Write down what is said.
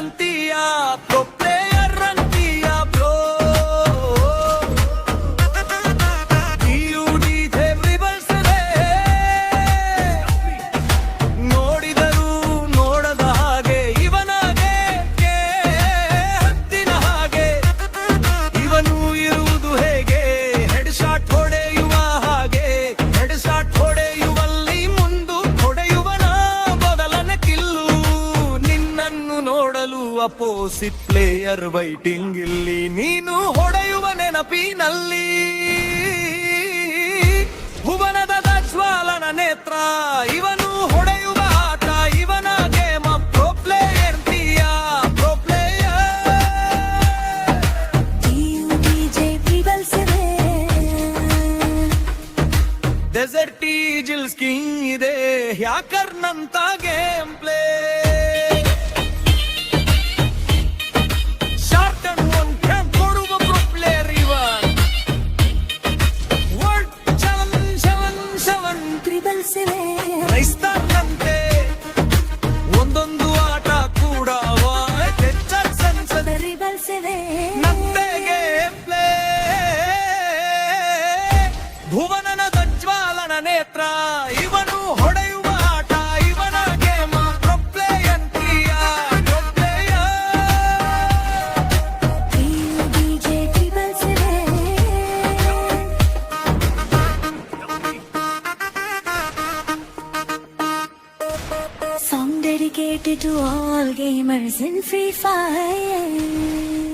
ಅಂತೀಯ pro player ಅಂತೀಯ bro ಡಿಯುಡಿಜೆ ರಿಬಲ್ಸ್ರೆ ನೋಡಿದರೂ ನೋಡದ ಹಾಗೆ ಇವನಾಗೆ ಹತ್ತಿನ ಹಾಗೆ ಇವನು ಇರುವುದು ಹೇಗೆ ಹೆಡ್ ಶಾಟ್ ಹೊಡೆಯುವ ಹಾಗೆ ಹೆಡ್ ಶಾಟ್ ಹೊಡೆಯುವಲ್ಲಿ ಮುಂದು ಹೊಡೆಯುವನ ಬದಲನ ಕಿಲ್ಲು ನಿನ್ನನ್ನು ನೋಡಲು ಅಪೋಸಿಟ್ ಪ್ಲೇಯರ್ ವೈಟಿಂಗ್ ಇಲ್ಲಿ ನೀನು ಹೊಡೆಯುವ ನೆನಪಿನಲ್ಲಿ ಭುವನದ ಜ್ವಾಲನ ನೇತ್ರ ಇವನು ಹೊಡೆಯುವ ಆಟ ಇವನ game pro player pro player ಡಿಯುಡಿಜೆ ರಿಬಲ್ಸ್ರೆ ಡೆಸರ್ಟ್ ಈಜಿಲ್ ಸ್ಕಿಂಗ್ ಇದೆ ಹ್ಯಾಕರ್ನಂತ game play short and one can ಕೊಡುವ ಪ್ರೊ ಪ್ಲೇಯರ್ ಇವನ್ ವರ್ಲ್ಡ್ ಸೆವೆನ್ ರಿಬಲ್ಸ್ರೆ ಕ್ರೈಸ್ತನಂತೆ ಒಂದೊಂದು ಆಟ ಕೂಡ ಹೆಚ್ಚರ್ ಸೆನ್ಸದ ರಿಬಲ್ಸ್ರೆ ನಂತೆ ಗೇಮ್ ಪ್ಲೇ ಭುವನನ ಜ್ವಾಲನ ನೇತ್ರ ಇವನು ಹೊಡೆಯುವ ಆಟ ಇವನ game pro player pro player ಡಿಯುಡಿಜೆ ರಿಬಲ್ಸ್ರೆ Song dedicated to all gamers in Free Fire.